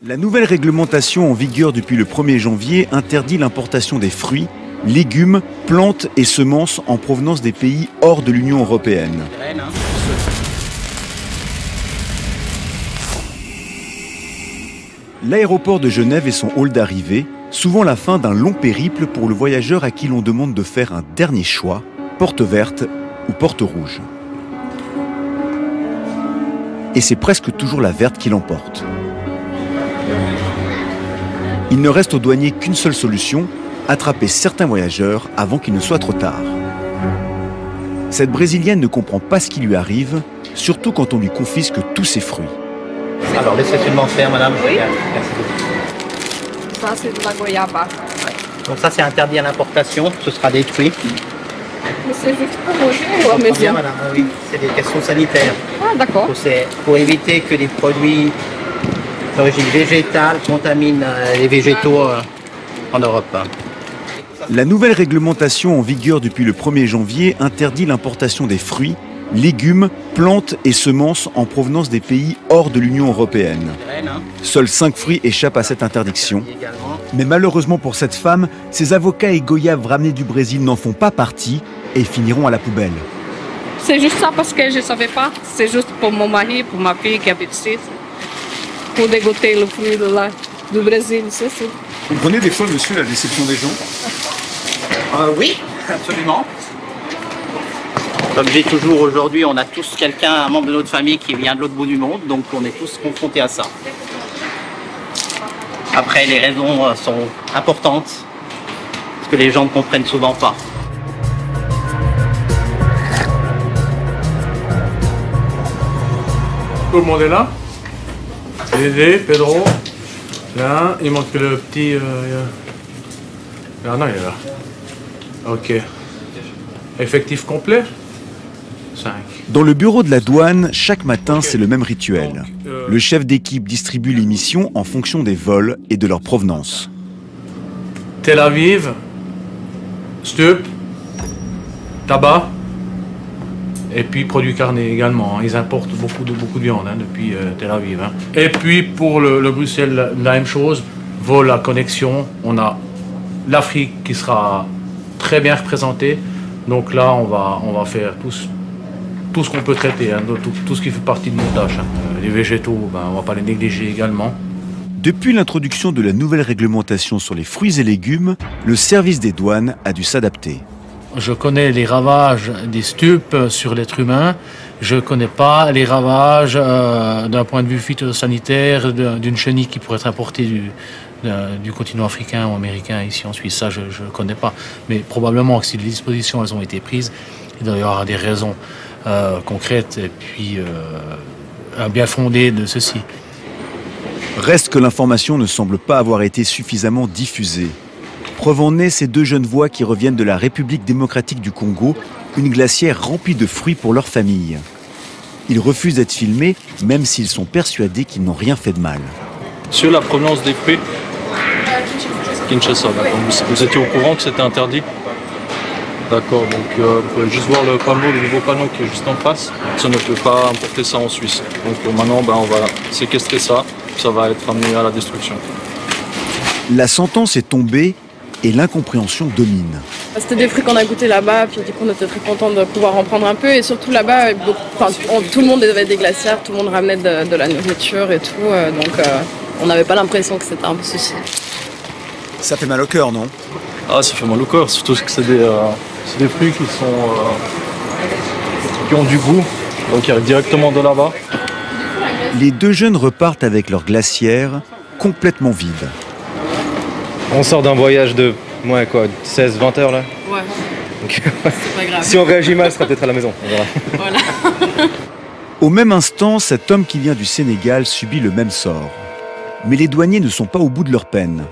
La nouvelle réglementation en vigueur depuis le 1er janvier interdit l'importation des fruits, légumes, plantes et semences en provenance des pays hors de l'Union européenne. L'aéroport de Genève est son hall d'arrivée, souvent la fin d'un long périple pour le voyageur à qui l'on demande de faire un dernier choix, porte verte ou porte rouge. Et c'est presque toujours la verte qui l'emporte. Il ne reste aux douaniers qu'une seule solution, attraper certains voyageurs avant qu'il ne soit trop tard. Cette Brésilienne ne comprend pas ce qui lui arrive, surtout quand on lui confisque tous ses fruits. Alors, laissez seulement faire, madame. Oui. Merci beaucoup. Ça, c'est de la goyaba. Donc ça, c'est interdit à l'importation. Ce sera détruit. Mais c'est juste pour manger ou à Bien, maison? madame. Oui, c'est des questions sanitaires. Ah, d'accord. C'est pour éviter que les produits d'origine végétale contaminent les végétaux en Europe. La nouvelle réglementation en vigueur depuis le 1er janvier interdit l'importation des fruits, légumes, plantes et semences en provenance des pays hors de l'Union européenne. Seuls 5 fruits échappent à cette interdiction. Mais malheureusement pour cette femme, ses avocats et goyaves ramenés du Brésil n'en font pas partie et finiront à la poubelle. C'est juste ça parce que je ne savais pas. C'est juste pour mon mari, pour ma fille qui habite ici. Pour dégoûter le fruit du Brésil, c'est ça. Vous comprenez des fois, monsieur, la déception des gens? Oui, absolument. Comme je dis toujours, aujourd'hui, on a tous quelqu'un, un membre de notre famille qui vient de l'autre bout du monde, donc on est tous confrontés à ça. Après, les raisons sont importantes, parce que les gens ne comprennent souvent pas. Tout le monde est là? Dédé, Pedro, là, il manque le petit... Ah non, il est là. Ok. Effectif complet? 5. Dans le bureau de la douane, chaque matin, c'est le même rituel. Le chef d'équipe distribue les missions en fonction des vols et de leur provenance. Tel Aviv, stup, tabac, et puis produits carnés également. Ils importent beaucoup de viande depuis Tel Aviv. Et puis pour le Bruxelles, la même chose, vol à connexion. On a l'Afrique qui sera très bien représentée. Donc là, on va faire tout ce qu'on peut traiter, tout ce qui fait partie de nos tâches. Les végétaux, on ne va pas les négliger également. Depuis l'introduction de la nouvelle réglementation sur les fruits et légumes, le service des douanes a dû s'adapter. Je connais les ravages des stupes sur l'être humain. Je ne connais pas les ravages d'un point de vue phytosanitaire d'une chenille qui pourrait être importée du continent africain ou américain ici en Suisse. Ça, je ne connais pas. Mais probablement que si les dispositions elles ont été prises, il doit y avoir des raisons concrètes et puis bien fondées de ceci. Reste que l'information ne semble pas avoir été suffisamment diffusée. Preuve en est ces deux jeunes voix qui reviennent de la République démocratique du Congo, une glacière remplie de fruits pour leur famille. Ils refusent d'être filmés, même s'ils sont persuadés qu'ils n'ont rien fait de mal. Sur la provenance des fruits, Kinshasa, d'accord. Vous étiez au courant que c'était interdit? D'accord, donc vous pouvez juste voir le panneau, le nouveau panneau qui est juste en face. Ça ne peut pas importer ça en Suisse. Donc maintenant, on va séquestrer ça. Ça va être amené à la destruction. La sentence est tombée et l'incompréhension domine. C'était des fruits qu'on a goûté là-bas, puis du coup on était très content de pouvoir en prendre un peu. Et surtout là-bas, tout le monde avait des glacières, tout le monde ramenait de la nourriture et tout. Donc on n'avait pas l'impression que c'était un souci. Ça fait mal au cœur, non? Ah, ça fait mal au cœur, surtout que c'est des fruits qui ont du goût, donc ils arrivent directement de là-bas. Les deux jeunes repartent avec leur glacière complètement vide. On sort d'un voyage de 16-20 heures là. Ouais. Donc, c'est pas grave. si on réagit mal, ce sera peut-être à la maison. On verra. Voilà. Au même instant, cet homme qui vient du Sénégal subit le même sort. Mais les douaniers ne sont pas au bout de leur peine.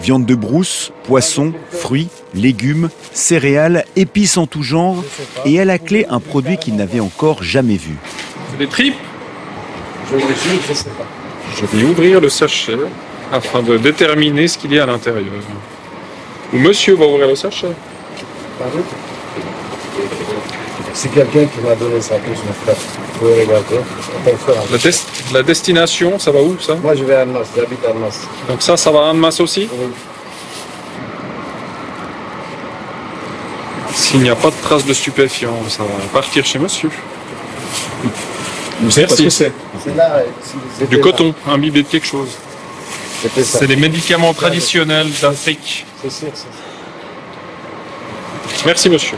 Viande de brousse, poissons, fruits, légumes, céréales, épices en tout genre et à la clé un produit qu'ils n'avaient encore jamais vu. Des tripes? Je vais ouvrir le sachet afin de déterminer ce qu'il y a à l'intérieur. Ou monsieur va ouvrir le sachet. C'est quelqu'un qui m'a donné ça, plus mon frère. Vous pouvez regarder. La destination, ça va où ça? Moi je vais à Annemasse, j'habite à Annemasse. Donc ça va à Annemasse aussi? Oui. S'il n'y a pas de traces de stupéfiants, ça va partir chez monsieur. Vous savez pas ce que c'est? C'est là, Du coton, imbibé de quelque chose. ça. C'est les médicaments traditionnels d'Afrique. C'est sûr, c'est sûr. Merci monsieur.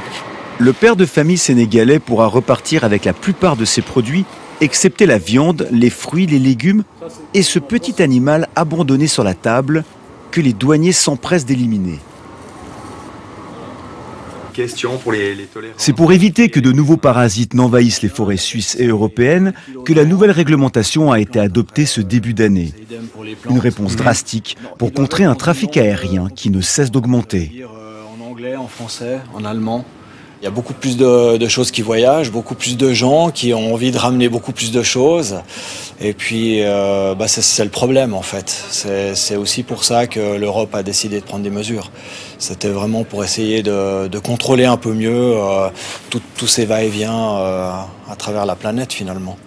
Le père de famille sénégalais pourra repartir avec la plupart de ses produits, excepté la viande, les fruits, les légumes et ce petit animal abandonné sur la table que les douaniers s'empressent d'éliminer. Question pour les tolérants. C'est pour éviter que de nouveaux parasites n'envahissent les forêts suisses et européennes que la nouvelle réglementation a été adoptée ce début d'année. Une réponse drastique pour contrer un trafic aérien qui ne cesse d'augmenter. En anglais, en français, en allemand. Il y a beaucoup plus de choses qui voyagent, beaucoup plus de gens qui ont envie de ramener beaucoup plus de choses. Et puis, c'est le problème en fait. C'est aussi pour ça que l'Europe a décidé de prendre des mesures. C'était vraiment pour essayer de contrôler un peu mieux tous ces va-et-vient à travers la planète finalement.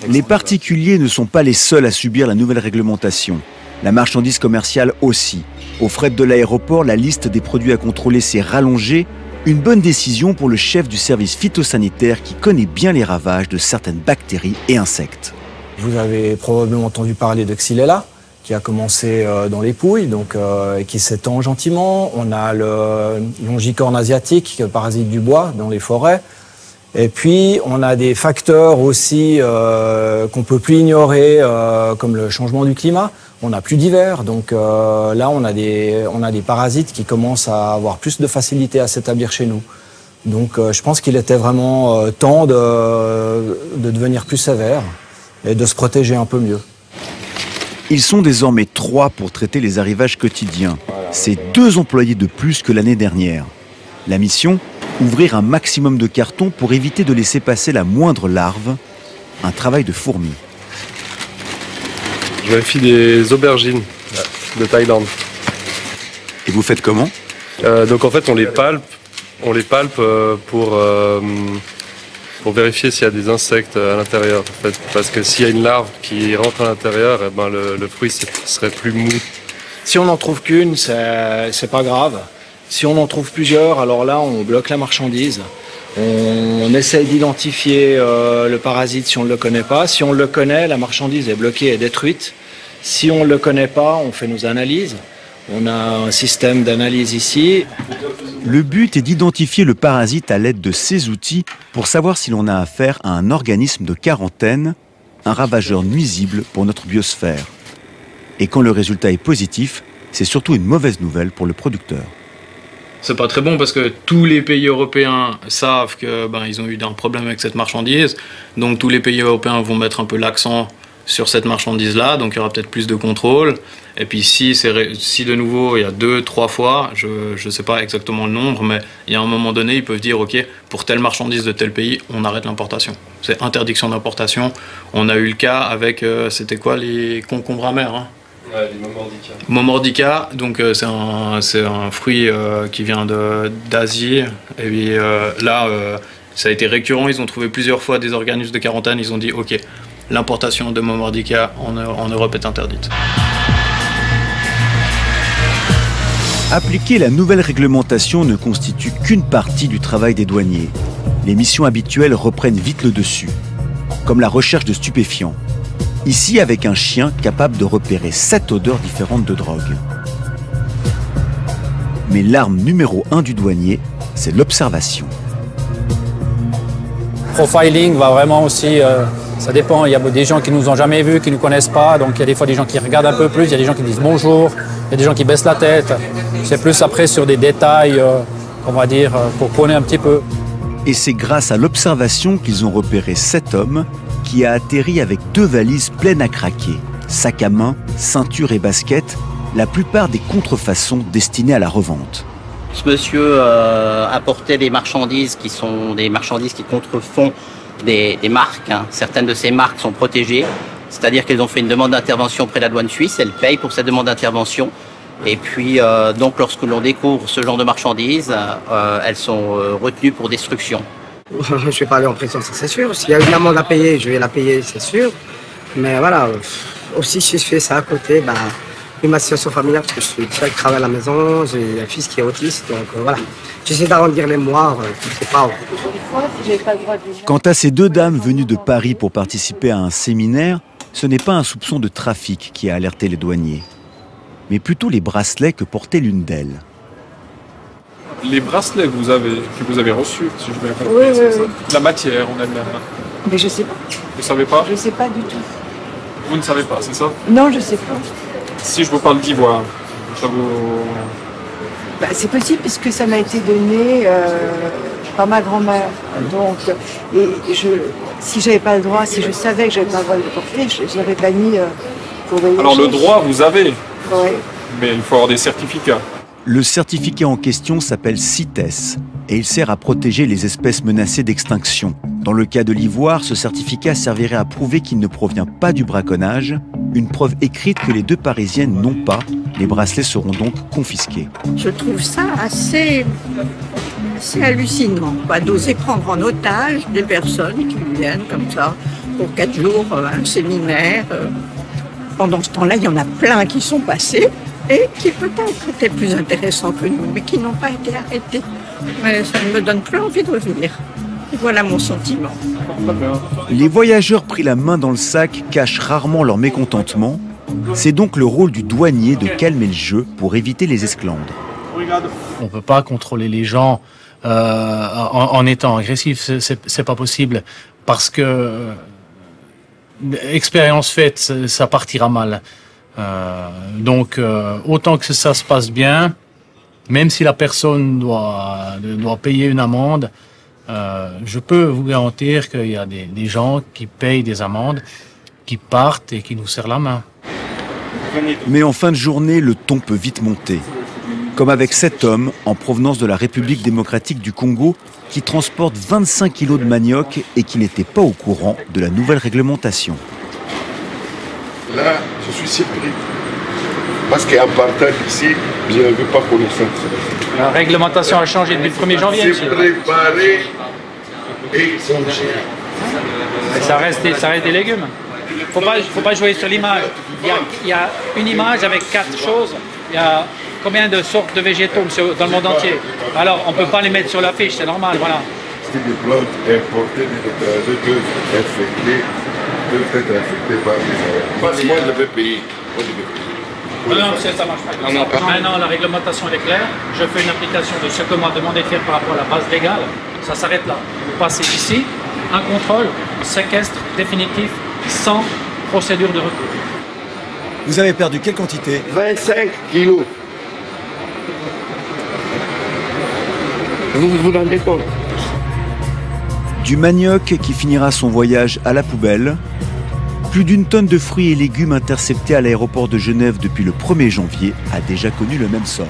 Les particuliers ne sont pas les seuls à subir la nouvelle réglementation. La marchandise commerciale aussi. Au fret de l'aéroport, la liste des produits à contrôler s'est rallongée. Une bonne décision pour le chef du service phytosanitaire qui connaît bien les ravages de certaines bactéries et insectes. Vous avez probablement entendu parler de Xylella, qui a commencé dans les Pouilles, et qui s'étend gentiment. On a le longicorne asiatique, le parasite du bois, dans les forêts. Et puis, on a des facteurs aussi qu'on peut plus ignorer, comme le changement du climat. On n'a plus d'hiver, donc là, on a des parasites qui commencent à avoir plus de facilité à s'établir chez nous. Donc, je pense qu'il était vraiment temps de devenir plus sévère et de se protéger un peu mieux. Ils sont désormais 3 pour traiter les arrivages quotidiens. C'est 2 employés de plus que l'année dernière. La mission ? Ouvrir un maximum de cartons pour éviter de laisser passer la moindre larve. Un travail de fourmi. Je vérifie des aubergines de Thaïlande. Et vous faites comment? Donc en fait on les palpe pour vérifier s'il y a des insectes à l'intérieur. En fait, parce que s'il y a une larve qui rentre à l'intérieur, le fruit serait plus mou. Si on n'en trouve qu'une, c'est pas grave. Si on en trouve plusieurs, alors là on bloque la marchandise. On essaye d'identifier le parasite si on ne le connaît pas. Si on le connaît, la marchandise est bloquée et détruite. Si on ne le connaît pas, on fait nos analyses. On a un système d'analyse ici. Le but est d'identifier le parasite à l'aide de ces outils pour savoir si l'on a affaire à un organisme de quarantaine, un ravageur nuisible pour notre biosphère. Et quand le résultat est positif, c'est surtout une mauvaise nouvelle pour le producteur. C'est pas très bon parce que tous les pays européens savent que ils ont eu un problème avec cette marchandise. Donc tous les pays européens vont mettre un peu l'accent sur cette marchandise-là. Donc il y aura peut-être plus de contrôle. Et puis si de nouveau il y a 2-3 fois, je sais pas exactement le nombre, mais il y a un moment donné, ils peuvent dire ok, pour telle marchandise de tel pays, on arrête l'importation. C'est interdiction d'importation. On a eu le cas avec, c'était quoi, les concombres amers, hein. Ouais, les momordica. Momordica, donc c'est un fruit qui vient d'Asie. Et puis là, ça a été récurrent. Ils ont trouvé plusieurs fois des organismes de quarantaine. Ils ont dit ok, l'importation de Momordica en Europe est interdite. Appliquer la nouvelle réglementation ne constitue qu'une partie du travail des douaniers. Les missions habituelles reprennent vite le dessus, comme la recherche de stupéfiants. Ici avec un chien capable de repérer 7 odeurs différentes de drogue. Mais l'arme numéro 1 du douanier, c'est l'observation. Profiling va vraiment aussi, ça dépend, il y a des gens qui nous ont jamais vus, qui ne nous connaissent pas, donc il y a des fois des gens qui regardent un peu plus, il y a des gens qui disent bonjour, il y a des gens qui baissent la tête. C'est plus après sur des détails, on va dire, pour connaître un petit peu. Et c'est grâce à l'observation qu'ils ont repéré 7 hommes qui a atterri avec 2 valises pleines à craquer, sac à main, ceinture et basket, la plupart des contrefaçons destinées à la revente. Ce monsieur apportait des marchandises qui sont des marchandises qui contrefont des marques. Hein. Certaines de ces marques sont protégées, c'est-à-dire qu'elles ont fait une demande d'intervention auprès de la douane suisse, elles payent pour cette demande d'intervention. Et puis, donc, lorsque l'on découvre ce genre de marchandises, elles sont retenues pour destruction. Je ne vais pas aller en prison, ça c'est sûr. S'il y a une amende à payer, je vais la payer, c'est sûr. Mais voilà, aussi si je fais ça à côté, bah, ma situation familiale, parce que je suis seul, je travaille à la maison, j'ai un fils qui est autiste, donc voilà. J'essaie d'arrondir les mois, c'est pas... Quant à ces deux dames venues de Paris pour participer à un séminaire, ce n'est pas un soupçon de trafic qui a alerté les douaniers, mais plutôt les bracelets que portait l'une d'elles. Les bracelets que vous avez reçus, si je me rappelle. Oui. La matière, on a de la... Mais je sais pas. Vous savez pas? Je sais pas du tout. Vous ne savez pas, c'est ça? Non, je sais pas. Si je vous parle d'ivoire, ça vous... Bah, c'est possible puisque ça m'a été donné par ma grand-mère. Donc, si j'avais pas le droit, si je savais que j'avais pas le droit de le porter, je l'avais pas mis pour voyager. Alors le droit, vous avez, oui. Mais il faut avoir des certificats. Le certificat en question s'appelle CITES et il sert à protéger les espèces menacées d'extinction. Dans le cas de l'ivoire, ce certificat servirait à prouver qu'il ne provient pas du braconnage, une preuve écrite que les deux Parisiennes n'ont pas. Les bracelets seront donc confisqués. Je trouve ça assez hallucinant, d'oser prendre en otage des personnes qui viennent comme ça pour 4 jours, un séminaire. Pendant ce temps-là, il y en a plein qui sont passés et qui peut-être étaient plus intéressants que nous, mais qui n'ont pas été arrêtés. Mais ça ne me donne plus envie de revenir. Voilà mon sentiment. Les voyageurs pris la main dans le sac cachent rarement leur mécontentement. C'est donc le rôle du douanier de calmer le jeu pour éviter les esclandres. On ne peut pas contrôler les gens en étant agressif, c'est pas possible, parce que expérience faite, ça partira mal. Donc autant que ça se passe bien, même si la personne doit payer une amende, je peux vous garantir qu'il y a des gens qui payent des amendes, qui partent et qui nous serrent la main. Mais en fin de journée, le ton peut vite monter. Comme avec cet homme en provenance de la République démocratique du Congo qui transporte 25 kilos de manioc et qui n'était pas au courant de la nouvelle réglementation. Là, je suis surpris. Parce qu'à partir d'ici, je ne veux pas connaître. La réglementation a changé depuis le 1er janvier. C'est préparé et congé. Ça reste des légumes. Faut pas jouer sur l'image. Il y a une image avec 4 choses. Il y a combien de sortes de végétaux dans le monde entier. Alors, on ne peut pas les mettre sur l'affiche, c'est normal, voilà. Si des plantes importées de l'étranger peuvent être infectées par les... Parce moi, je vais payer. Non, ça marche pas. Maintenant, la réglementation est claire. Je fais une application de ce que m'a demandé de faire par rapport à la base légale. Ça s'arrête là. Vous passez ici, un contrôle, séquestre définitif, sans procédure de recours. Vous avez perdu quelle quantité? 25 kilos. Vous vous rendez compte? Du manioc qui finira son voyage à la poubelle. Plus d'une tonne de fruits et légumes interceptés à l'aéroport de Genève depuis le 1er janvier a déjà connu le même sort.